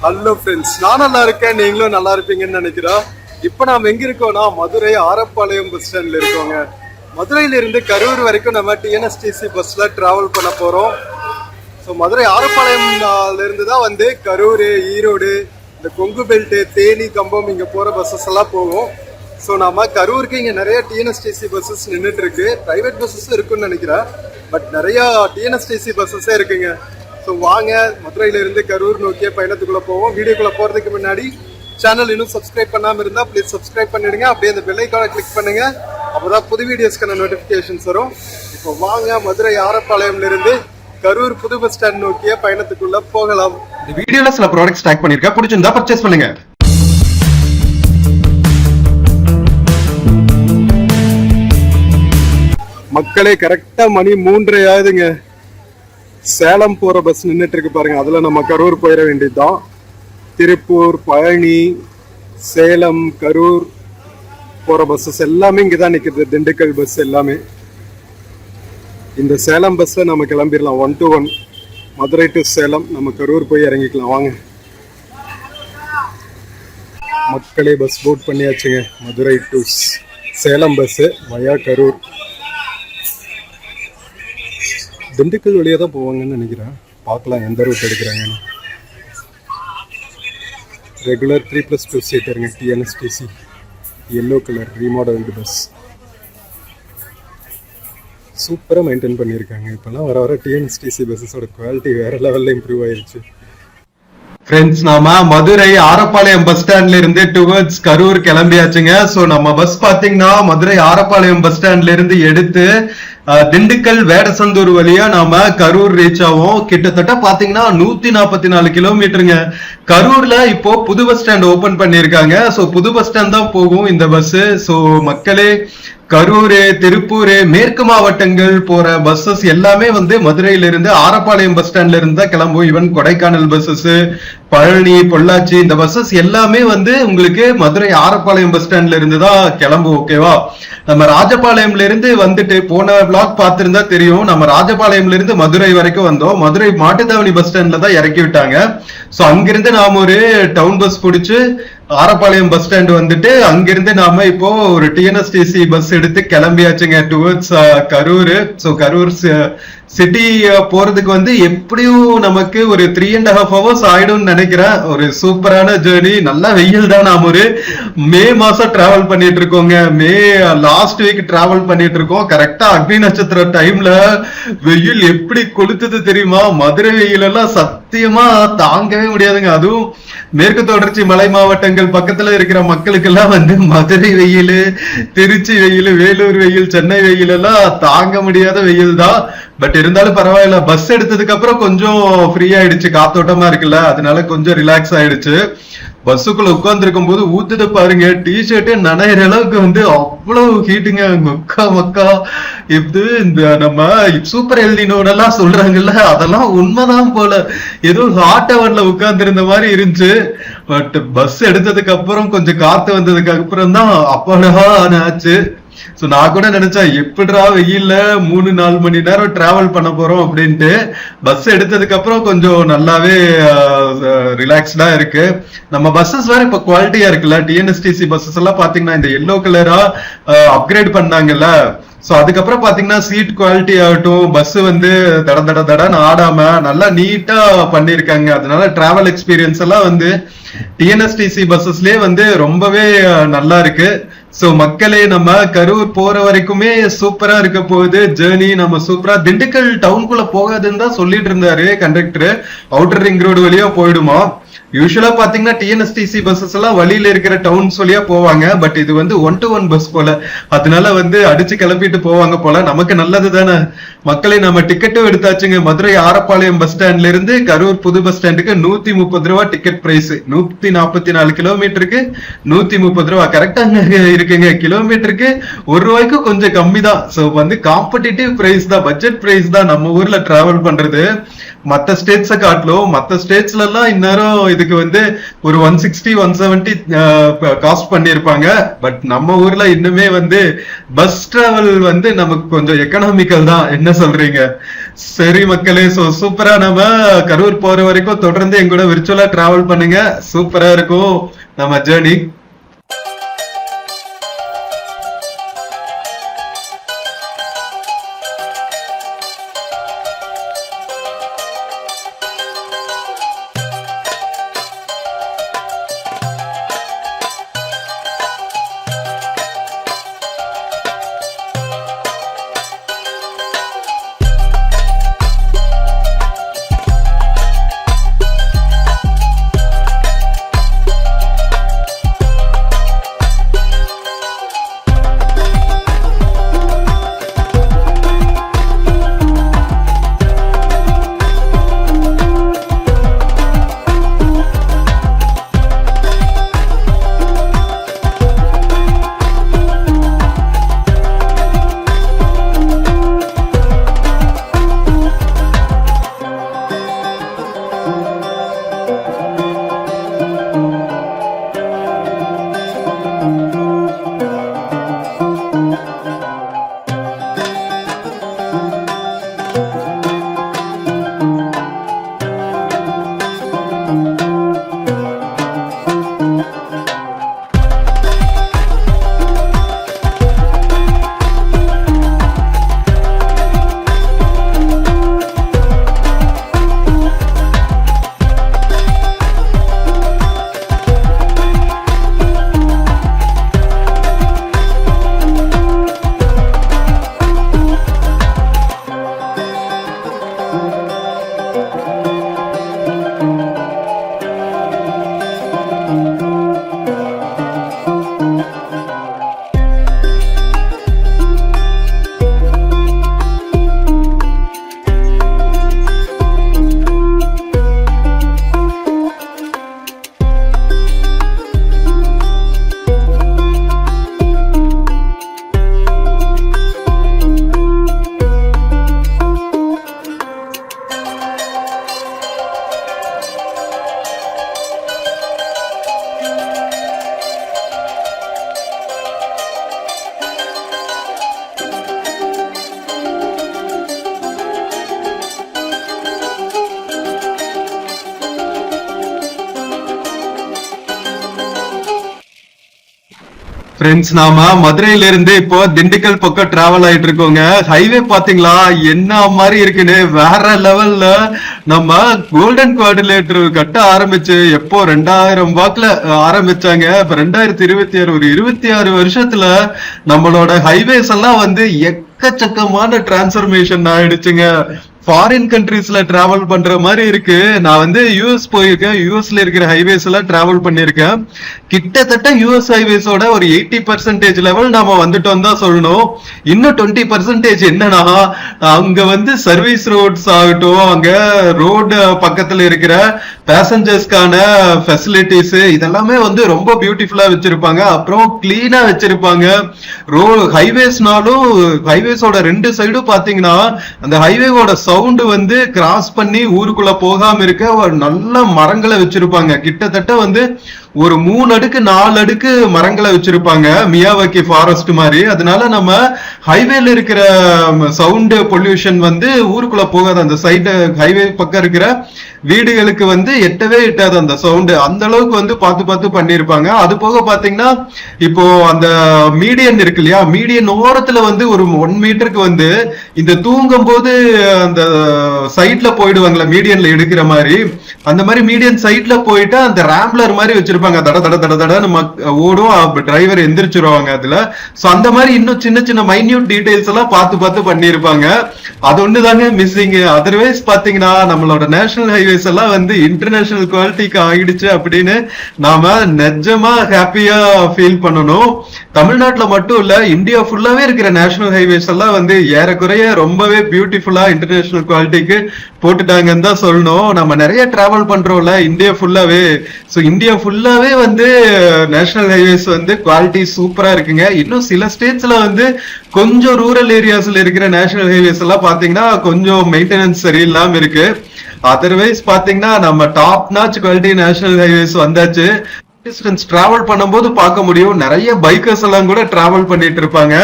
Hello friends, நான் நல்லா இருக்கேன், நீங்களும் நல்லா இருப்பீங்கன்னு நினைக்கிறேன். இப்போ நாம் எங்கே இருக்கோம்னா மதுரை ஆரப்பாளையம் பஸ் ஸ்டாண்டில் இருக்கோங்க. மதுரையிலிருந்து கரூர் வரைக்கும் நம்ம டிஎன்எஸ்டிசி பஸ்ஸில் ட்ராவல் பண்ண போகிறோம். ஸோ மதுரை ஆரப்பாளையம்லேருந்து தான் வந்து கரூர், ஈரோடு, இந்த கொங்கு பெல்ட்டு, தேனி, கம்பம் இங்கே போகிற பஸ்ஸஸ் எல்லாம் போகும். ஸோ நம்ம கரூருக்கு இங்கே நிறைய டிஎன்எஸ்டிசி பஸ்ஸஸ் நின்றுட்டு இருக்கு. ப்ரைவேட் பஸ்ஸஸும் இருக்குன்னு நினைக்கிறேன், பட் நிறையா டிஎன்எஸ்டிசி பஸ்ஸஸே இருக்குங்க. ஸோ வாங்க மதுரையிலிருந்து கரூர் நோக்கிய பயணத்துக்குள்ளே போவோம். வீடியோக்குள்ளே போகிறதுக்கு முன்னாடி சேனல் இன்னும் சப்ஸ்கிரைப் பண்ணாமல் இருந்தால் ப்ளீஸ் சப்ஸ்கிரைப் பண்ணிடுங்க. அப்படியே அந்த பெல் ஐகானை கிளிக் பண்ணுங்கள், அப்போ தான் புது வீடியோஸ்க்கான நோட்டிஃபிகேஷன்ஸ் வரும். இப்போ வாங்க மதுரை ஆரப்பாளையம்லேருந்து கரூர் புது பஸ் ஸ்டாண்ட் நோக்கிய பயணத்துக்குள்ளே போகலாம். இந்த வீடியோவில் சில ப்ராடக்ட்ஸ் டேக் பண்ணியிருக்கேன், பிடிச்சிருந்தா பர்ச்சேஸ் பண்ணுங்க. மக்களே, கரெக்டாக மணி 3:30 ஆகுதுங்க. சேலம் போகிற பஸ் நின்றுட்டு இருக்கு பாருங்க. அதில் நம்ம கரூர் போயிட வேண்டியதுதான். திருப்பூர், பழனி, சேலம், கரூர் போகிற பஸ்ஸஸ் எல்லாமே இங்கே தான் நிற்குது. திண்டுக்கல் பஸ் எல்லாமே. இந்த சேலம் பஸ்ஸில் நம்ம கிளம்பிடலாம். 1 to 1 மதுரை டு சேலம். நம்ம கரூர் போய் இறங்கிக்கலாம் வாங்க. மக்களே, பஸ் போட் பண்ணியாச்சுங்க. Madurai to Salem bus via Karur. Dindigul வழியாக தான் போவாங்கன்னு நினைக்கிறேன். பார்க்கலாம் எந்த ரூட் எடுக்கிறாங்கன்னு. ரெகுலர் 3+2 சீட்டருங்க. TNSTC yellow colour remodelled bus. சூப்பராக மெயின்டைன் பண்ணியிருக்காங்க. இப்போலாம் வர வர டிஎன்எஸ்டிசி பஸ்ஸஸோட குவாலிட்டி வேற லெவலில் இம்ப்ரூவ் ஆயிடுச்சு. ஃப்ரெண்ட்ஸ், நாம மதுரை ஆரப்பாளையம் பஸ் ஸ்டாண்ட்ல இருந்து டுவர்ட்ஸ் கரூர் கிளம்பியாச்சுங்க. ஸோ நம்ம பஸ் பாத்தீங்கன்னா மதுரை ஆரப்பாளையம் பஸ் ஸ்டாண்ட்ல இருந்து எடுத்து திண்டுக்கல் வேடசந்தூர் வழியா நாம கரூர் ரீச் ஆகும். கிட்டத்தட்ட பாத்தீங்கன்னா 144 கிலோமீட்டருங்க. கரூர்ல இப்போ புது பஸ் ஸ்டாண்ட் ஓபன் பண்ணிருக்காங்க. ஸோ புது பஸ் ஸ்டாண்ட் தான் போகும் இந்த பஸ். ஸோ மக்களே, கரூர், திருப்பூர், மேற்கு மாவட்டங்கள் போற பஸ்ஸஸ் எல்லாமே வந்து மதுரையில இருந்து ஆரப்பாளையம் பஸ் ஸ்டாண்ட்ல இருந்து தான் கிளம்பும். ஈவன் கொடைக்கானல் பஸ்ஸஸ், பழனி, பொள்ளாச்சி இந்த பஸ்ஸஸ் எல்லாமே வந்து உங்களுக்கு மதுரை ஆரப்பாளையம் பஸ் ஸ்டாண்ட்ல இருந்து தான் கிளம்பும். ஓகேவா? நம்ம ராஜபாளையம்ல இருந்து வந்துட்டு போன பிளாக் பார்த்திருந்தா தெரியும். நம்ம ராஜபாளையம்ல இருந்து மதுரை வரைக்கும் வந்தோம். மதுரை மாட்டுத்தாவணி பஸ் ஸ்டாண்ட்ல தான் இறக்கி விட்டாங்க. ஸோ அங்கிருந்து நாம ஒரு டவுன் பஸ் பிடிச்சு ஆரப்பாளையம் பஸ் ஸ்டாண்ட் வந்துட்டு அங்கிருந்து நாம இப்போ ஒரு டிஎன்எஸ்டிசி பஸ் எடுத்து கிளம்பியாச்சுங்க towards Karur. So Karur city போறதுக்கு வந்து எப்படியும் நமக்கு ஒரு 3.5 hours ஆயிடும்னு நினைக்கிறேன். ஒரு சூப்பரான ஜேர்னி. நல்லா வெயில் தான். நாம ஒரு மே மாசம் டிராவல் பண்ணிட்டு இருக்கோங்க. மே லாஸ்ட் வீக் டிராவல் பண்ணிட்டு இருக்கோம். கரெக்டா அக்னி நட்சத்திர டைம்ல வெயில் எப்படி கொளுத்துது தெரியுமா? மதுரை வெயில் எல்லாம் சத்தியமா தாங்கவே முடியாதுங்க. அதுவும் மேற்கு தொடர்ச்சி மலை மாவட்டங்கள் பக்கத்துல இருக்கிற மக்களுக்கு எல்லாம் வந்து மதுரை வெயில், திருச்சி வெயில், வேலூர் வெயில், சென்னை வெயில் எல்லாம் தாங்க முடியாத வெயில் தான். பட் இருந்தாலும் பரவாயில்ல. பஸ் எடுத்ததுக்கு அப்புறம் கொஞ்சம் ஃப்ரீ ஆயிடுச்சு, காத்தோட்டமா இருக்குல்ல, அதனால கொஞ்சம் ரிலாக்ஸ் ஆயிடுச்சு. பஸ்ஸுக்குள்ள உட்கார்ந்து இருக்கும் போது ஊத்துட்டு பாருங்க, டிஷர்ட்டே நனைகிற அளவுக்கு வந்து அவ்வளவு ஹீட்டுங்க. மக்கா மக்கா. இது இந்த நம்ம சூப்பர் எல்னினோனெல்லாம் சொல்றாங்கல்ல, அதெல்லாம் உண்மைதான் போல. ஏதோ ஹாட் ஹவர்ல உட்கார்ந்து இருந்த மாதிரி இருந்துச்சு. பட் பஸ் எடுத்ததுக்கு அப்புறம் கொஞ்சம் காத்து வந்ததுக்கு அப்புறம் தான் அப்பாடா ஆச்சு. சோ நான் கூட நினைச்சேன், எப்படிடா வெயில்ல 3-4 மணி நேரம் டிராவல் பண்ண போறோம் அப்படின்ட்டு. பஸ் எடுத்ததுக்கு அப்புறம் கொஞ்சம் நல்லாவே ரிலாக்ஸ்டா இருக்கு. நம்ம பஸ்ஸஸ் வேற இப்ப குவாலிட்டியா இருக்குல்ல. டிஎன்எஸ்டிசி பஸ்ஸஸ் எல்லாம் பாத்தீங்கன்னா இந்த எல்லோ கலரா அப்கிரேட் பண்ணாங்கல்ல. சோ அதுக்கப்புறம் பாத்தீங்கன்னா சீட் குவாலிட்டி ஆகட்டும், பஸ் வந்து தடன்னு ஆடாம நல்லா நீட்டா பண்ணிருக்காங்க. அதனால டிராவல் எக்ஸ்பீரியன்ஸ் எல்லாம் வந்து டிஎன்எஸ்டிசி பஸ்ஸஸ்லயே வந்து ரொம்பவே நல்லா இருக்கு. சோ மக்களே, நம்ம கரூர் போற வரைக்குமே சூப்பரா இருக்க போகுது ஜேர்னி. நம்ம சூப்பரா திண்டுக்கல் டவுனுக்குள்ள போகாதுன்னு தான் சொல்லிட்டு இருந்தாரு கண்டக்டர். அவுட்டர் ரிங் ரோடு வழியா போயிடுமா. யூஸ்வலா பாத்தீங்கன்னா டிஎன்எஸ்டிசி பஸ்ஸஸ் எல்லாம் வழியில இருக்கிற டவுன்ஸ் வழியா போவாங்க. பட் இது வந்து 1 to 1 பஸ் போல, அதனால வந்து அடிச்சு கிளப்பிட்டு போவாங்க போல. நமக்கு நல்லது தானே மக்களே. நம்ம டிக்கெட்டும் எடுத்தாச்சுங்க. மதுரை ஆரப்பாளையம் பஸ் ஸ்டாண்ட்ல இருந்து கரூர் புது பஸ் ஸ்டாண்டுக்கு 130 ரூபா டிக்கெட் பிரைஸ். 144 கிலோமீட்டருக்கு 130 ரூபா கரெக்டா இருக்குங்க. கிலோமீட்டருக்கு 1 ரூபாய்க்கு கொஞ்சம் கம்மி தான். சோ வந்து காம்படிட்டிவ் பிரைஸ் தான், பட்ஜெட் பிரைஸ் தான் நம்ம ஊர்ல டிராவல் பண்றது. மற்ற ஸ்டேட்ஸை காட்டிலும் மற்ற ஸ்டேட்ஸ்ல எல்லாம் இந்நேரம் இதுக்கு வந்து ஒரு 160-170 காஸ்ட் பண்ணிருப்பாங்க. பட் நம்ம ஊர்ல இன்னுமே வந்து பஸ் டிராவல் வந்து நமக்கு கொஞ்சம் எக்கனாமிக்கல் தான். என்ன சொல்றீங்க? சரி மக்களே, சோ சூப்பரா நம்ம கரூர் போற வரைக்கும் தொடர்ந்து எங்கூட விர்ச்சுவலா டிராவல் பண்ணுங்க. சூப்பரா இருக்கும் நம்ம ஜேர்னி. ஃப்ரெண்ட்ஸ், நாம மதுரையில இருந்து இப்போ திண்டுக்கல் பக்கம் டிராவல் ஆயிட்டு இருக்கோங்க. ஹைவே பாத்தீங்களா என்ன மாதிரி இருக்குன்னு, வேற லெவல்ல. நம்ம கோல்டன் குவாட்ரிலேட்டர் கட்ட ஆரம்பிச்சு எப்போ 2000 வாக்குல ஆரம்பிச்சாங்க. இப்ப 2026 ஒரு 26 வருஷத்துல நம்மளோட ஹைவேஸ் எல்லாம் வந்து எக்கச்சக்கமான டிரான்ஸ்பர்மேஷன் ஆயிடுச்சுங்க. ஃபாரின் கண்ட்ரீஸ்ல டிராவல் பண்ற மாதிரி இருக்கு. நான் வந்து யூஎஸ் போயிருக்கேன். யூஎஸ்ல இருக்கிற ஹைவேஸ் எல்லாம் டிராவல் பண்ணிருக்கேன். கிட்டத்தட்ட யூஎஸ் ஹைவேஸோட ஒரு 80% லெவல் நாம வந்துட்டோம் தான் சொல்லணும். இன்னும் 20% என்னன்னா, அங்க வந்து சர்வீஸ் ரோட்ஸ் ஆகட்டும், அங்க ரோடு பக்கத்துல இருக்கிற பேசஞ்சர்ஸ்க்கான ஃபெசிலிட்டிஸ் இதெல்லாமே வந்து ரொம்ப பியூட்டிஃபுல்லா வச்சிருப்பாங்க. அப்புறம் கிளீனா வச்சிருப்பாங்க. ஹைவேஸ்னாலும் ஹைவேஸோட 2 சைடும் பாத்தீங்கன்னா அந்த ஹைவேவோட சவுண்ட் வந்து கிராஸ் பண்ணி ஊருக்குள்ள போகாம இருக்க ஒரு நல்ல மரங்களை வச்சிருப்பாங்க. கிட்டத்தட்ட வந்து ஒரு 3 அடுக்கு 4 அடுக்கு மரங்களை வச்சிருப்பாங்க, மியாவாக்கி ஃபாரஸ்ட் மாதிரி. அதனால நம்ம ஹைவேல இருக்கிற சவுண்ட் பொல்யூஷன் வந்து ஊருக்குள்ள போகாது. அந்த சைடு ஹைவே பக்கம் இருக்கிற வீடுகளுக்கு வந்து எட்டவே எட்டாது அந்த சவுண்ட். அந்த அளவுக்கு வந்து பார்த்து பார்த்து பண்ணிருப்பாங்க. அது போக பாத்தீங்கன்னா இப்போ அந்த மீடியன் இருக்கு இல்லையா, மீடியன் ஓரத்துல வந்து ஒரு 1 மீட்டருக்கு வந்து இந்த தூங்கும் போது அந்த சைட்ல போயிடுவாங்களா மீடியன்ல எடுக்கிற மாதிரி, அந்த மாதிரி மீடியன் சைட்ல போயிட்டு அந்த ரேம்லர் மாதிரி வச்சிருப்பாங்க. தட தட தட தட நம்ம ஓடும், டிரைவர் எந்திரிச்சிருவாங்க அதுல. சோ அந்த மாதிரி இன்னும் சின்ன சின்ன மைன்யூட் டீடைல்ஸ் எல்லாம் பார்த்து பார்த்து பண்ணிருப்பாங்க. அது ஒண்ணுதாங்க மிஸ்ஸிங். அதர்வைஸ் பாத்தீங்கன்னா நம்மளோட நேஷனல் ஹைவேஸ் எல்லாம் வந்து இன்டர்நேஷனல் குவாலிட்டிக்கு ஆயிடுச்சு அப்படின்னு நாம நிஜமா ஹாப்பியா ஃபீல் பண்ணணும். தமிழ்நாட்டுல மட்டும் இல்ல, இந்தியா ஃபுல்லாவே இருக்கிற நேஷனல் ஹைவேஸ் எல்லாம் வந்து ஏறக்குறைய ரொம்பவே பியூட்டிஃபுல்லா இன்டர்நேஷனல் குவாலிட்டிக்கு போட்டுட்டாங்கன்னு தான் சொல்லணும். நம்ம நிறைய டிராவல் பண்றோம்ல இந்தியா ஃபுல்லாவே. சோ இந்தியா ஃபுல்லாவே வந்து நேஷனல் ஹைவேஸ் வந்து குவாலிட்டி சூப்பரா இருக்குங்க. இன்னும் சில ஸ்டேட்ஸ்ல வந்து கொஞ்சம் ரூரல் ஏரியாஸ்ல இருக்கிற நேஷனல் ஹைவேஸ் எல்லாம் பாத்தீங்கன்னா கொஞ்சம் மெயின்டெனன்ஸ் சரியில்லாம இருக்கு. அதர்வைஸ் பாத்தீங்கன்னா நம்ம top notch quality national highways வந்தாச்சு. டிஸ்டன்ஸ் டிராவல் பண்ணும்போது பார்க்க முடியும், நிறைய பைக்கர்ஸ் எல்லாம் கூட டிராவல் பண்ணிட்டு இருப்பாங்க.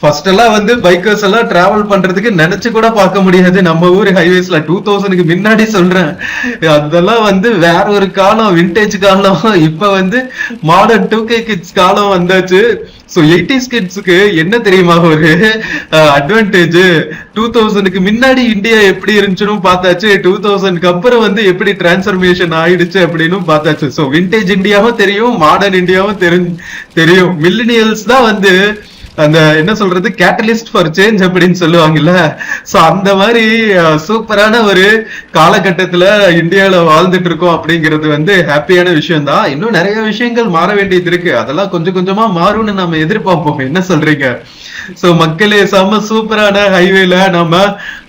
ஃபர்ஸ்ட் எல்லாம் வந்து பைக்கர்ஸ் எல்லாம் டிராவல் பண்றதுக்கு நினைச்சு கூட பார்க்க முடியாது நம்ம ஊர் ஹைவேஸ்ல. 2000க்கு முன்னாடி சொல்றேன். அதெல்லாம் வந்து வேற ஒரு காலம், விண்டேஜ் காலம். இப்ப வந்து மாடர்ன் 2K கிட்ஸ் காலம் வந்தாச்சு. சோ 80s கிட்ஸ்க்கு என்ன தெரியுமா ஒரு அட்வான்டேஜ், 2000க்கு முன்னாடி இந்தியா எப்படி இருந்துச்சுன்னு பார்த்தாச்சு, 2000க்கு அப்புறம் வந்து எப்படி டிரான்ஸ்ஃபர்மேஷன் ஆயிடுச்சு அப்படின்னு பார்த்தாச்சு. சோ விண்டேஜ் இந்தியாவும் தெரியும், மாடர்ன் இந்தியாவும் தெரியும். மில்லினியல்ஸ் தான் வந்து அந்த என்ன சொல்றது கேட்டலிஸ்ட் ஃபார் சேஞ்ச் அப்படின்னு சொல்லுவாங்கல்ல. சோ அந்த மாதிரி சூப்பரான ஒரு காலகட்டத்துல இந்தியாவில வாழ்ந்துட்டு இருக்கோம் அப்படிங்கிறது வந்து ஹாப்பியான விஷயம் தான். இன்னும் நிறைய விஷயங்கள் மாற வேண்டியது இருக்கு, அதெல்லாம் கொஞ்சம் கொஞ்சமா மாறும்னு நம்ம எதிர்பார்ப்போம். என்ன சொல்றீங்க? சோ மக்களே, செம்ம சூப்பரான ஹைவேல நம்ம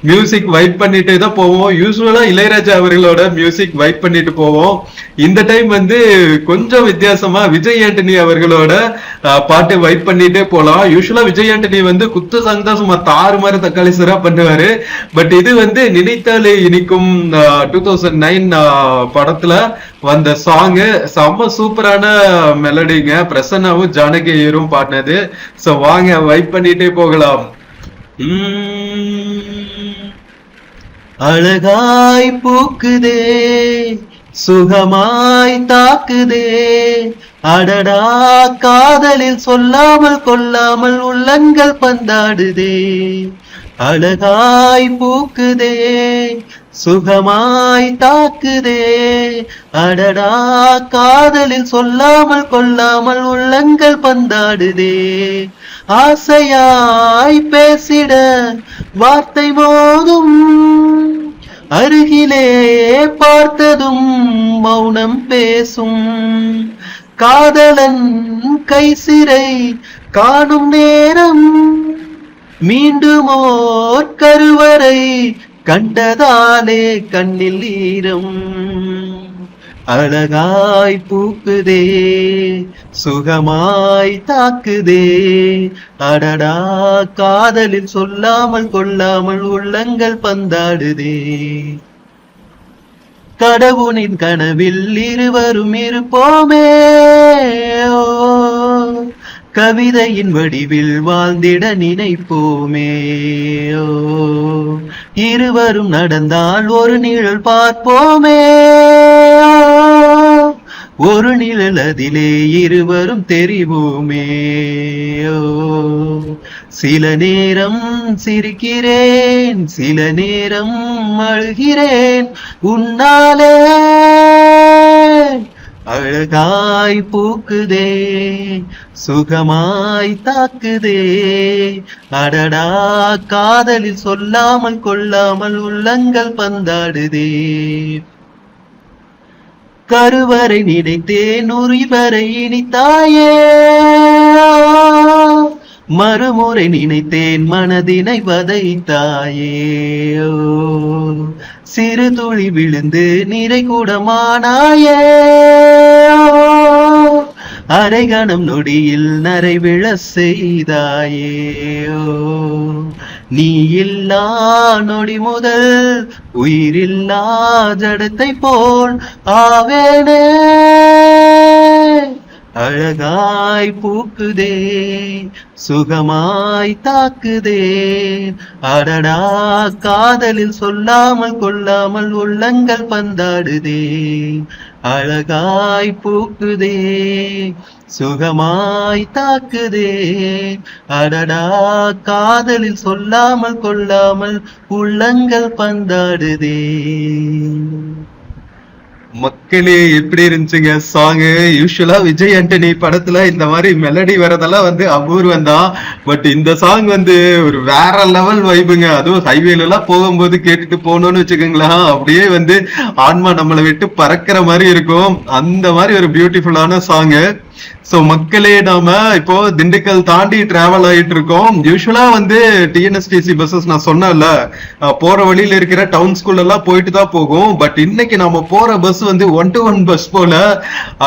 மியூசிக் வைப் பண்ணிட்டே தான் போவோம். யூஸ்வலா இளையராஜா அவர்களோட மியூசிக் வைப் பண்ணிட்டு போவோம். இந்த டைம் வந்து கொஞ்சம் வித்தியாசமா விஜய் ஆண்டனி அவர்களோட பாட்டு வைப் பண்ணிட்டே போலாம். யூஸ்வலா விஜய் ஆண்டனி வந்து குத்து சாங் தான் சும்மா தாறு மாதிரி தக்காளி சிறா பண்ணுவாரு. பட் இது வந்து நினைத்தாலே இனிக்கும் 2009 படத்துல வந்த சாங், செம்ம சூப்பரான மெலடிங்க. பிரசன்னாவும் ஜானகி ஐயரும் பாடினது. சோ வாங்க வைப் பண்ணிட்டே போகலாம். அழகாய் பூக்குதே, சுகமாய் தாக்குதே, அடடா காதலில் சொல்லாமல் கொள்ளாமல் உள்ளங்கள் பந்தாடுதே. அழகாய் பூக்குதே, சுகமாய் தாக்குதே, அடடா காதலில் சொல்லாமல் கொள்ளாமல் உள்ளங்கள் பந்தாடுதே. ஆசையாய் பேசிட வார்த்தை மோதும், அருகிலே பார்த்ததும் மௌனம் பேசும். காதலன் கை சிறை காணும் நேரம், மீண்டுமோர் கருவறை கண்டதாலே கண்ணில் ஈரம். அழகாய் பூக்குதே, சுகமாய் தாக்குதே, அடடா காதலில் சொல்லாமல் கொள்ளாமல் உள்ளங்கள் பந்தாடுதே. கடவுளின் கனவில் இருவரும் இருப்போமே, கவிதையின் வடிவில் வாழ்ந்திட நினைப்போமே. இருவரும் நடந்தால் ஒரு நிழல் பார்ப்போமே, ஒரு நிழல் அதிலே இருவரும் தெரிவோமே. சில நேரம் சிரிக்கிறேன், சில நேரம் அழுகிறேன் உன்னாலே. அழகாய் பூக்குதே, சுகமாய் தாக்குதே, அடடா காதலில் சொல்லாமல் கொள்ளாமல் உள்ளங்கள் பந்தாடுதே. கருவறை நினைத்தேன் உரிவரை இனித்தாயே, மறுமுறை நினைத்தேன் மனதினை வதைத்தாயே. சிறு துளி விழுந்து நிறை கூடமானாயே, அரை கணம் நொடியில் நரை விழ செய்தாயே. நீ இல்லா நொடி முதல் உயிரில்லா ஜடத்தை போல் ஆவேனே. அழகாய் பூக்குதே, சுகமாய் தாக்குதே, அடடா காதலில் சொல்லாமல் கொள்ளாமல் உள்ளங்கள் பந்தாடுதே. அழகாய் பூக்குதே, சுகமாய் தாக்குதே, அடடா காதலில் சொல்லாமல் கொள்ளாமல் உள்ளங்கள் பந்தாடுதே. மக்களே, எப்படி இருந்துச்சுங்க சாங்? யூஸ்வலா விஜய் ஆண்டனி படத்துல இந்த மாதிரி மெலடி வரதெல்லாம் வந்து அபூர்வம் தான். பட் இந்த சாங் வந்து ஒரு வேற லெவல் வைபுங்க. அதுவும் ஹைவேல எல்லாம் போகும்போது கேட்டுட்டு போனோம்னு வச்சுக்கோங்களேன், அப்படியே வந்து ஆன்மா நம்மளை விட்டு பறக்கிற மாதிரி இருக்கும். அந்த மாதிரி ஒரு பியூட்டிஃபுல்லான சாங். சோ மக்களே, நாம இப்போ திண்டுக்கல் தாண்டி டிராவல் ஆயிட்டு இருக்கோம். யூஸ்வலா வந்து டிஎன்எஸ்டிசி பஸ்ஸஸ் நான் சொன்னேன்ல, போற வழியில இருக்கிற டவுன் ஸ்கூல் எல்லாம் போயிட்டு தான் போகும். பட் இன்னைக்கு நாம போற பஸ் வந்து 1-to-1 பஸ் போல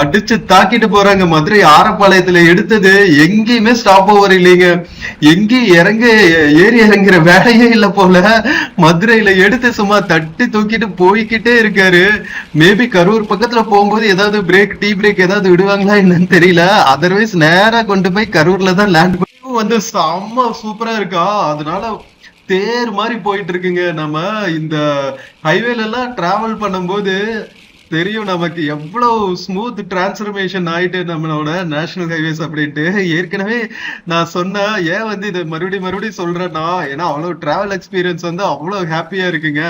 அடிச்சு தாக்கிட்டு போறாங்க. மதுரை ஆரப்பாளையத்துல எடுத்தது எங்கேயுமே ஸ்டாப் ஓவர் இல்லைங்க, எங்கேயும் ஏறி இறங்குற வேலையே இல்ல போல. மதுரையில எடுத்து சும்மா தட்டி தூக்கிட்டு போய்கிட்டே இருக்காரு. மேபி கரூர் பக்கத்துல போகும்போது ஏதாவது பிரேக், டீ பிரேக் ஏதாவது விடுவாங்களா என்னன்னு தெரியல. அதர்வைஸ் நேரா கொண்டு போய் கரூர்ல தான் லேண்ட் வந்து செம்ம சூப்பரா இருக்கா, அதனால தேர் மாதிரி போயிட்டு இருக்குங்க. நம்ம இந்த ஹைவேல எல்லாம் டிராவல் பண்ணும்போது தெரியும் நமக்கு எவ்வளவு ஸ்மூத் டிரான்ஸ்ஃபர்மேஷன் ஆயிட்டு நம்மளோட நேஷனல் ஹைவேஸ் அப்படின்ட்டு. ஏற்கனவே நான் சொன்னேன், ஏன் வந்து இதை மறுபடியும் சொல்றேன்னா, ஏன்னா அவ்வளவு டிராவல் எக்ஸ்பீரியன்ஸ் வந்து அவ்வளவு ஹாப்பியா இருக்குங்க.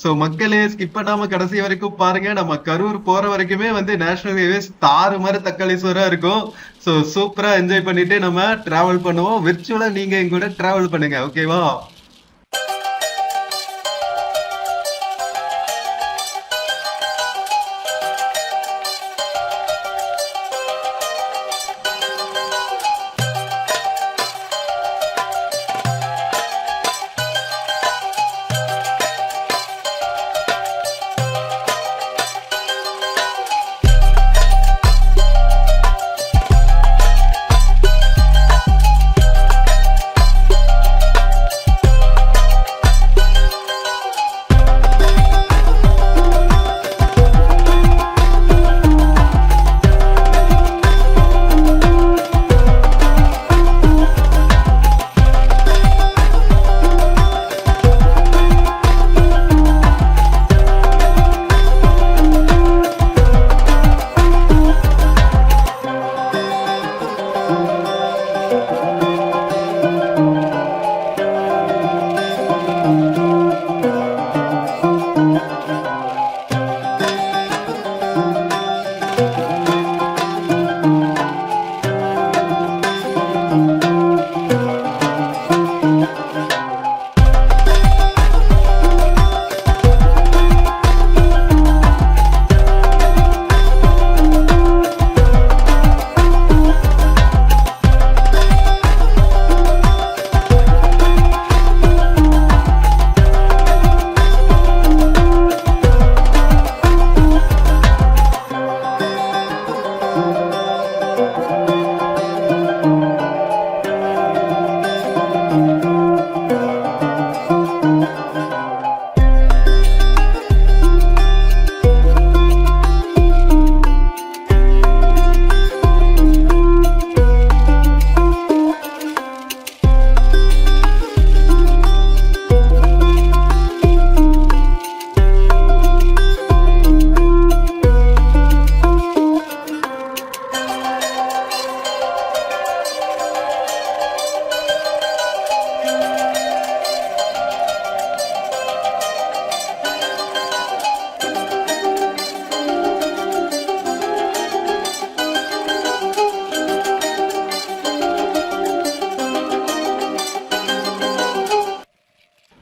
சோ மக்களே ஸ்கிப் பண்ணாம கடைசி வரைக்கும் பாருங்க. நம்ம கரூர் போற வரைக்குமே வந்து நேஷனல் ஹைவேஸ் தாறு மாதிரி தக்காளி சோறா இருக்கும். சோ சூப்பரா என்ஜாய் பண்ணிட்டு நம்ம டிராவல் பண்ணுவோம். விர்ச்சுவலா நீங்க எங்க கூட டிராவல் பண்ணுங்க, ஓகேவா?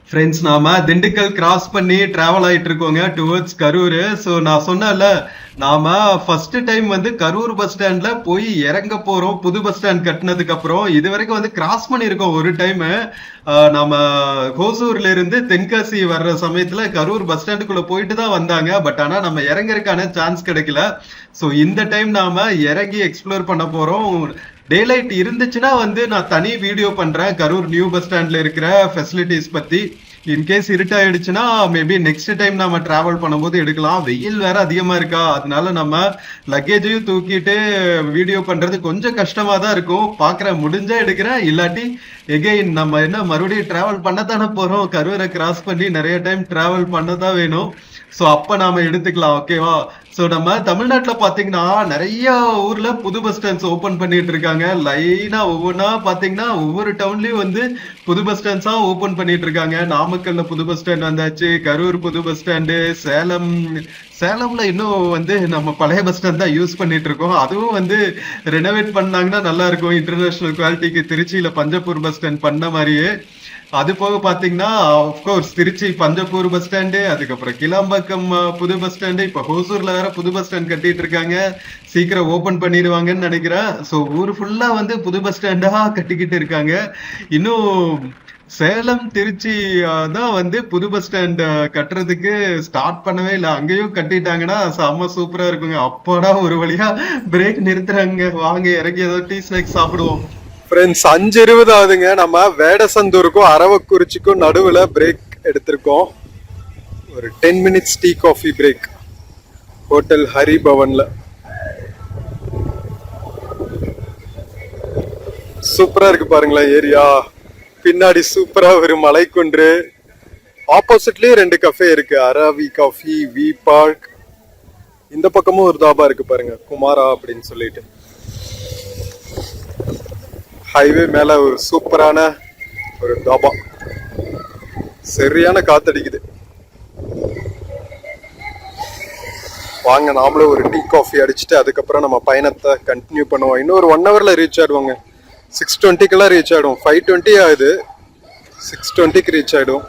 ஃப்ரெண்ட்ஸ், நாம திண்டுக்கல் கிராஸ் பண்ணி டிராவல் ஆயிட்டு இருக்கோங்க டுவர்ட்ஸ் கரூர். ஸோ நான் சொன்னேன்ல, நாம ஃபர்ஸ்ட் டைம் வந்து கரூர் பஸ் ஸ்டாண்ட்ல போய் இறங்க போறோம். புது பஸ் ஸ்டாண்ட் கட்டினதுக்கு அப்புறம் இது வரைக்கும் வந்து கிராஸ் பண்ணியிருக்கோம் ஒரு டைம். நம்ம ஹோசூர்ல இருந்து தென்காசி வர்ற சமயத்துல கரூர் பஸ் ஸ்டாண்டுக்குள்ள போயிட்டு தான் வந்தாங்க. பட் ஆனா நம்ம இறங்கறதுக்கான சான்ஸ் கிடைக்கல. ஸோ இந்த டைம் நாம இறங்கி எக்ஸ்ப்ளோர் பண்ண போறோம். டேலைட் இருந்துச்சுன்னா வந்து நான் தனி வீடியோ பண்றேன் கரூர் நியூ பஸ் ஸ்டாண்ட்ல இருக்கிற ஃபெசிலிட்டிஸ் பத்தி. இன்கேஸ் இருட்டாயிடுச்சுன்னா மேபி நெக்ஸ்ட் டைம் நம்ம டிராவல் பண்ணும்போது எடுக்கலாம். வெயில் வேற அதிகமா இருக்கா, அதனால நம்ம லக்கேஜையும் தூக்கிட்டு வீடியோ பண்றது கொஞ்சம் கஷ்டமா தான் இருக்கும். பாக்குறேன், முடிஞ்சா எடுக்கிறேன், இல்லாட்டி எகெயின் நம்ம என்ன மறுபடியும் டிராவல் பண்ணத்தானே போறோம். கரூரை கிராஸ் பண்ணி நிறைய டைம் டிராவல் பண்ணதான் வேணும். ஸோ அப்ப நாம எடுத்துக்கலாம், ஓகேவா? ஸோ நம்ம தமிழ்நாட்டுல பாத்தீங்கன்னா நிறைய ஊர்ல புது பஸ் ஸ்டாண்ட்ஸ் ஓபன் பண்ணிட்டு இருக்காங்க. லைனா ஒவ்வொன்னா பாத்தீங்கன்னா ஒவ்வொரு டவுன்லயும் வந்து புது பஸ் ஸ்டாண்ட்ஸா ஓபன் பண்ணிட்டு இருக்காங்க. நாமக்கல்ல புது பஸ் ஸ்டாண்ட் வந்தாச்சு, கரூர் புது பஸ் ஸ்டாண்டு, சேலம்ல இன்னும் வந்து நம்ம பழைய பஸ் ஸ்டாண்ட் தான் யூஸ் பண்ணிட்டு இருக்கோம். அதுவும் வந்து ரெனோவேட் பண்ணாங்கன்னா நல்லா இருக்கும், இன்டர்நேஷனல் குவாலிட்டிக்கு. திருச்சியில பஞ்சப்பூர் பஸ் ஸ்டாண்ட் பண்ண மாதிரியே. அது போக பாத்தீங்கன்னா of course Trichy Panjappur bus stand, அதுக்கப்புறம் கிளாம்பாக்கம் புது பஸ் ஸ்டாண்டு, இப்ப ஹோசூர்ல வேற புது பஸ் ஸ்டாண்ட் கட்டிட்டு இருக்காங்க. சீக்கிரம் ஓபன் பண்ணிடுவாங்கன்னு நினைக்கிறேன். ஸோ ஊர் ஃபுல்லா வந்து புது பஸ் ஸ்டாண்டா கட்டிக்கிட்டு இருக்காங்க. இன்னும் சேலம் திருச்சி தான் வந்து புது பஸ் ஸ்டாண்ட் கட்டுறதுக்கு ஸ்டார்ட் பண்ணவே இல்லை. அங்கேயும் கட்டிட்டாங்கன்னா செம்ம சூப்பரா இருக்குங்க. அப்பாடா ஒரு வழியா பிரேக் நிறுத்துறாங்க. வாங்க இறங்கி ஏதாவது டீ ஸ்நாக்ஸ் சாப்பிடுவோம். ஃப்ரெண்ட்ஸ், 5:20 ஆகுதுங்க. நம்ம வேடசந்தூருக்கும் அரவக்குறிச்சிக்கும் நடுவில் பிரேக் எடுத்திருக்கோம். ஒரு 10 minutes tea coffee break hotel Hari பவன்ல. சூப்பரா இருக்கு பாருங்களேன் ஏரியா. பின்னாடி சூப்பரா ஒரு மலைக்குன்று. ஆப்போசிட்லயே 2 கஃபே இருக்கு, அரவி காஃபி, வி பார்க். இந்த பக்கமும் ஒரு தாபா இருக்கு பாருங்க, குமாரா அப்படின்னு சொல்லிட்டு. ஹைவே மேல ஒரு சூப்பரான ஒரு தாபா. சரியான காத்தடிக்குது. வாங்க நாமளும் ஒரு டீ காஃபி அடிச்சுட்டு அதுக்கப்புறம் நம்ம பயணத்தை கண்டினியூ பண்ணுவோம். இன்னும் ஒரு 1 ஹவர்ல ரீச் ஆயிடுவாங்க. 6:20 ரீச் ஆயிடும். 5:20 ஆகுது, 6:20 ரீச் ஆயிடும்.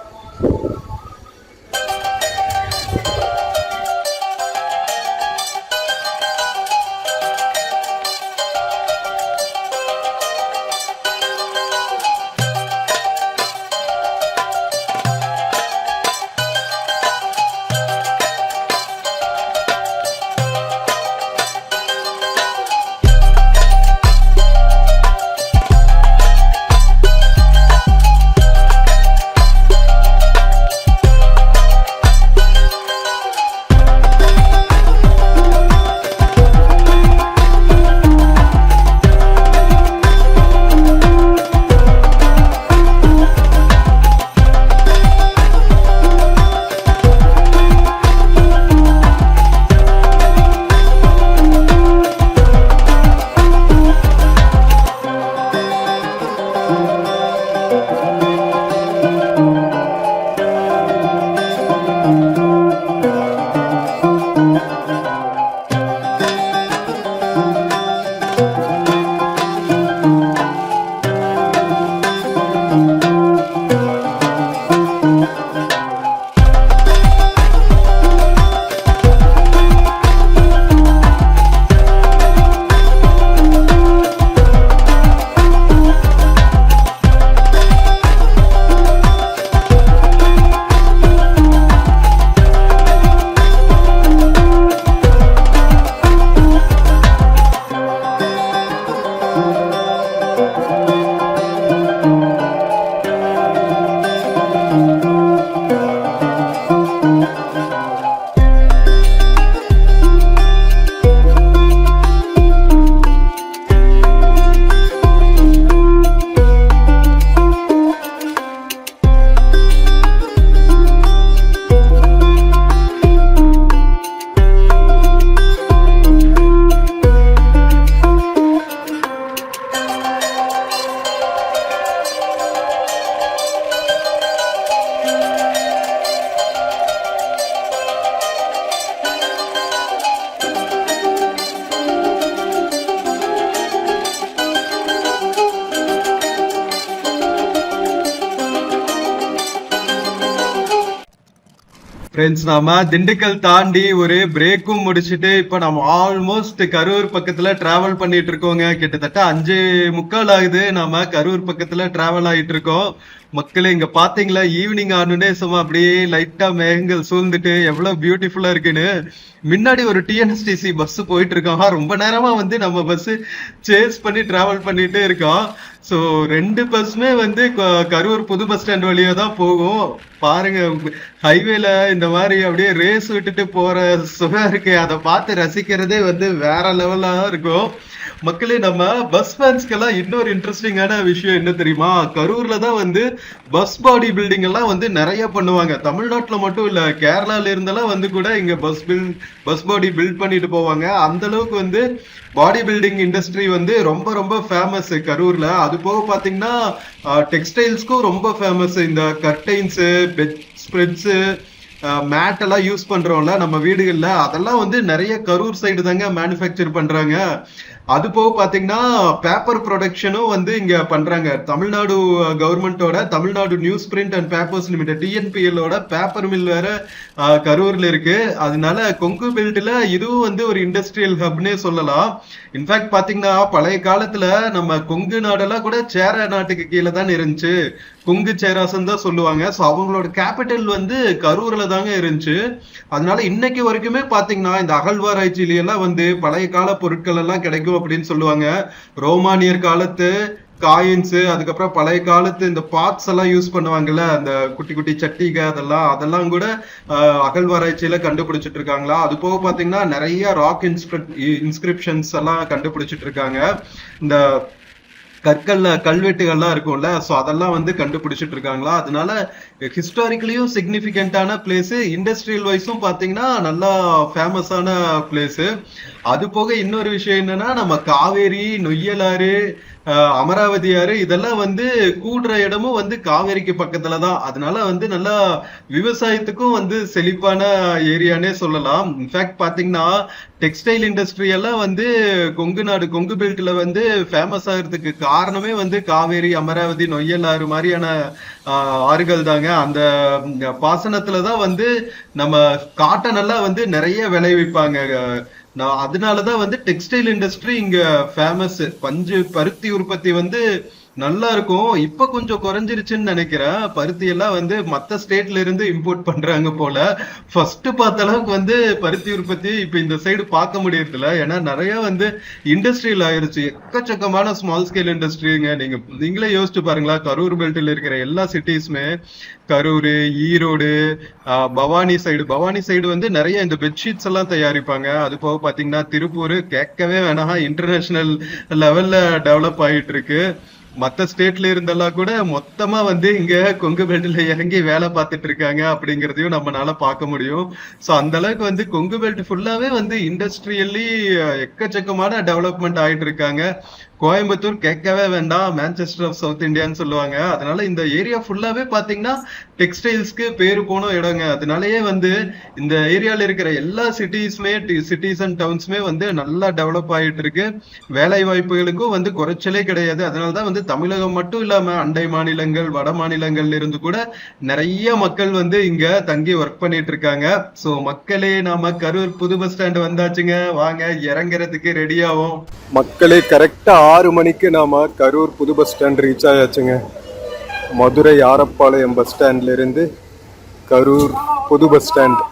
ஃப்ரெண்ட்ஸ், நாம திண்டுக்கல் தாண்டி ஒரு பிரேக்கும் முடிச்சுட்டு இப்ப நம்ம ஆல்மோஸ்ட் கரூர் பக்கத்துல டிராவல் பண்ணிட்டு இருக்கோங்க. கிட்டத்தட்ட 5:45 ஆகுது. நாம கரூர் பக்கத்துல டிராவல் ஆயிட்டு இருக்கோம். மக்களே, இங்க பாத்தீங்களா ஈவினிங் ஆனோடனே சும்மா அப்படியே லைட்டா மேகங்கள் சூழ்ந்துட்டு எவ்வளவு பியூட்டிஃபுல்லா இருக்குன்னு. முன்னாடி ஒரு டிஎன்எஸ்டிசி பஸ் போயிட்டு இருக்கோம். ரொம்ப நேரமா வந்து நம்ம பஸ் சேஸ் பண்ணி டிராவல் பண்ணிட்டே இருக்கோம். ஸோ 2 பஸ்ஸுமே வந்து கரூர் புது பஸ் ஸ்டாண்ட் வழியா தான் போகும். பாருங்க, ஹைவேல இந்த மாதிரி அப்படியே ரேஸ் விட்டுட்டு போற சுகம் இருக்கு. அதை பார்த்து ரசிக்கிறதே வந்து வேற லெவலா இருக்கும். மக்களே, நம்ம பஸ் ஃபேன்ஸ்க்கெல்லாம் இன்னொரு இன்ட்ரெஸ்டிங்கான விஷயம் என்ன தெரியுமா? கரூர்ல தான் வந்து பஸ் பாடி பில்டிங் எல்லாம் வந்து நிறைய பண்ணுவாங்க. தமிழ்நாட்டுல மட்டும் இல்ல, கேரளால இருந்தெல்லாம் வந்து கூட இங்க பஸ் பாடி பில்ட் பண்ணிட்டு போவாங்க. அந்த அளவுக்கு வந்து பாடி பில்டிங் இண்டஸ்ட்ரி வந்து ரொம்ப ரொம்ப ஃபேமஸ் கரூர்ல. அது போக பாத்தீங்கன்னா டெக்ஸ்டைல்ஸ்க்கும் ரொம்ப ஃபேமஸ். இந்த கர்டைன்ஸ், பெட் ஸ்ப்ரெட்ஸ், மேட் எல்லாம் யூஸ் பண்றோம்ல நம்ம வீடுகள்ல, அதெல்லாம் வந்து நிறைய கரூர் சைடு தாங்க மேனுஃபேக்சர் பண்றாங்க. அது போக பாத்தீங்கன்னா பேப்பர் ப்ரொடக்ஷனும் வந்து இங்க பண்றாங்க. தமிழ்நாடு கவர்மெண்டோட Tamil Nadu news print and papers limited TNPL ஓட பேப்பர் மில் வேற கரூர்ல இருக்கு. அதனால கொங்கு பெல்ட்ல இதுவும் வந்து ஒரு இண்டஸ்ட்ரியல் ஹப்னே சொல்லலாம். இன்ஃபேக்ட் பாத்தீங்கன்னா பழைய காலத்துல நம்ம கொங்கு நாடெல்லாம் கூட சேர நாட்டுக்கு கீழே தான் இருந்துச்சு. கொங்கு சேராசன் தான் சொல்லுவாங்க. ஸோ அவங்களோட கேபிட்டல் வந்து கரூர்ல தாங்க இருந்துச்சு. அதனால இன்னைக்கு வரைக்குமே பாத்தீங்கன்னா இந்த அகழ்வாராய்ச்சியில எல்லாம் வந்து பழைய கால பொருட்கள் எல்லாம் கிடைக்கும் அப்படின்னு சொல்லுவாங்க. ரோமானியர் காலத்து காயின்ஸ், அதுக்கப்புறம் பழைய காலத்து இந்த பார்ட்ஸ் எல்லாம் யூஸ் பண்ணுவாங்கல்ல, அந்த குட்டி குட்டி சட்டிக, அதெல்லாம் கூட அகழ்வாராய்ச்சியில கண்டுபிடிச்சிட்டு இருக்காங்களா. அது போக பாத்தீங்கன்னா நிறைய ராக் இன்ஸ்கிரிப்ஷன்ஸ் எல்லாம் கண்டுபிடிச்சிட்டு இருக்காங்க. இந்த கல்வெட்டுகள்லாம் இருக்கும்ல, சோ அதெல்லாம் வந்து கண்டுபிடிச்சிட்டு இருக்காங்களா. அதனால ஹிஸ்டாரிக்கலியும் சிக்னிபிகண்டான பிளேஸ், இண்டஸ்ட்ரியல் வைஸும் பாத்தீங்கன்னா நல்லா ஃபேமஸான பிளேஸ். அது போக இன்னொரு விஷயம் என்னன்னா, நம்ம காவேரி, நொய்யலாறு, அமராவதி ஆறு இதெல்லாம் வந்து கூடுற இடமும் வந்து காவேரிக்கு பக்கத்துல தான். அதனால வந்து நல்லா விவசாயத்துக்கும் வந்து செழிப்பான ஏரியானே சொல்லலாம். இன்ஃபேக்ட் பாத்தீங்கன்னா டெக்ஸ்டைல் இண்டஸ்ட்ரி எல்லாம் வந்து கொங்கு பெல்ட்ல வந்து ஃபேமஸ் ஆகிறதுக்கு காரணமே வந்து காவேரி, அமராவதி, நொய்யலாறு மாதிரியான ஆறுகள் தாங்க. அந்த பாசனத்துலதான் வந்து நம்ம காட்டன் எல்லாம் வந்து நிறைய விளைவிப்பாங்க. அதனாலதான் வந்து டெக்ஸ்டைல் இண்டஸ்ட்ரி இங்க ஃபேமஸ். பருத்தி உற்பத்தி வந்து நல்லா இருக்கும். இப்ப கொஞ்சம் குறைஞ்சிருச்சுன்னு நினைக்கிறேன். பருத்தி எல்லாம் வந்து மத்த ஸ்டேட்ல இருந்து இம்போர்ட் பண்றாங்க போல. ஃபர்ஸ்ட் பார்த்த அளவுக்கு வந்து பருத்தி உற்பத்தி இப்ப இந்த சைடு பார்க்க முடியறதில்ல. ஏன்னா நிறைய வந்து இண்டஸ்ட்ரியல் ஆயிருச்சு. எக்கச்சக்கமான ஸ்மால் ஸ்கேல் இண்டஸ்ட்ரிங்க. நீங்களே யோசிச்சு பாருங்களா, கரூர் பெல்ட்ல இருக்கிற எல்லா சிட்டிஸுமே, கரூர், ஈரோடு, பவானி சைடு வந்து நிறைய இந்த பெட்ஷீட்ஸ் எல்லாம் தயாரிப்பாங்க. அது போக பாத்தீங்கன்னா திருப்பூர் கேட்கவே வேணாம், இன்டர்நேஷனல் லெவல்ல டெவலப் ஆயிட்டு இருக்கு. மத்த ஸ்டேட்ல இருந்தெல்லாம் கூட மொத்தமா வந்து இங்க கொங்கு பெல்ட்ல இறங்கி வேலை பார்த்துட்டு இருக்காங்க அப்படிங்கறதையும் நம்மளால பார்க்க முடியும். சோ அந்த அளவுக்கு வந்து கொங்கு பெல்ட் ஃபுல்லாவே வந்து இண்டஸ்ட்ரியல்லி எக்கச்சக்கமான டெவலப்மெண்ட் ஆயிட்டு இருக்காங்க. கோயம்புத்தூர் கேட்கவே வேண்டாம், மான்செஸ்டர் ஆஃப் சவுத் இந்தியான்னு சொல்லுவாங்க. அதனால இந்த ஏரியா ஃபுல்லாவே பாத்தீங்கன்னா டெக்ஸ்டைல்ஸ்க்கு பேரு போன இடங்க. அதனாலயே வந்து இந்த ஏரியால இருக்கிற எல்லா சிட்டிஸ் அண்ட் டவுன்ஸ்மே வந்து நல்லா டெவலப் ஆயிட்டு இருக்கு. வேலை வாய்ப்புகளுக்கும் வந்து குறைச்சலே கிடையாது. அதனாலதான் வந்து தமிழகம் மட்டும் இல்லாம அண்டை மாநிலங்கள், வட மாநிலங்கள்ல இருந்து கூட நிறைய மக்கள் வந்து இங்க தங்கி ஒர்க் பண்ணிட்டு இருக்காங்க. சோ மக்களே, நாம கரூர் புது பஸ் ஸ்டாண்ட் வந்தாச்சுங்க. வாங்க இறங்குறதுக்கு ரெடி ஆகும். மக்களே, கரெக்டா 6 மணிக்கு நாம கரூர் புது பஸ் ஸ்டாண்ட் ரீச் ஆயாச்சுங்க. மதுரை ஆரப்பாளையம் பஸ் ஸ்டாண்ட்ல இருந்து கரூர் புது பஸ் ஸ்டாண்ட்.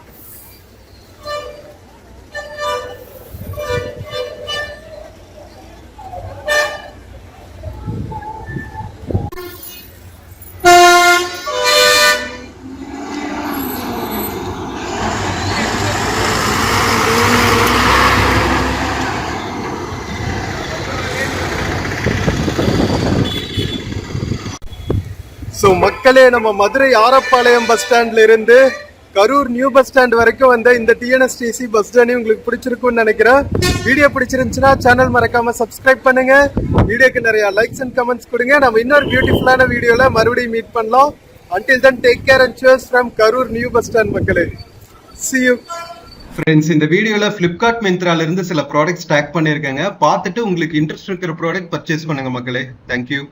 ஸோ மக்களே, நம்ம மதுரை ஆரப்பாளையம் பஸ் ஸ்டாண்ட்ல இருந்து கரூர் நியூ பஸ் ஸ்டாண்ட் வரைக்கும் வந்த இந்த டிஎன்எஸ்டிசி பஸ் ஜர்னி உங்களுக்கு பிடிச்சிருக்கும்னு நினைக்கிறேன். வீடியோ பிடிச்சிருந்துச்சுன்னா சேனல் மறக்காம சப்ஸ்கிரைப் பண்ணுங்க. வீடியோக்கு நிறைய லைக்ஸ் அண்ட் கமெண்ட்ஸ் கொடுங்க. நம்ம இன்னொரு பியூட்டிஃபுல்லான வீடியோல மறுபடியும் மீட் பண்ணலாம். Until then, take care and cheers from Karur new bus stand மக்களே. See you. ஃப்ரெண்ட்ஸ், இந்த வீடியோல Flipkart மிந்த்ரால இருந்து சில ப்ராடக்ட்ஸ் டேக் பண்ணிருக்காங்க. பார்த்துட்டு உங்களுக்கு இன்ட்ரெஸ்ட் இருக்கிற ப்ராடக்ட் பர்ச்சேஸ் பண்ணுங்க மக்களே. தேங்க்யூ.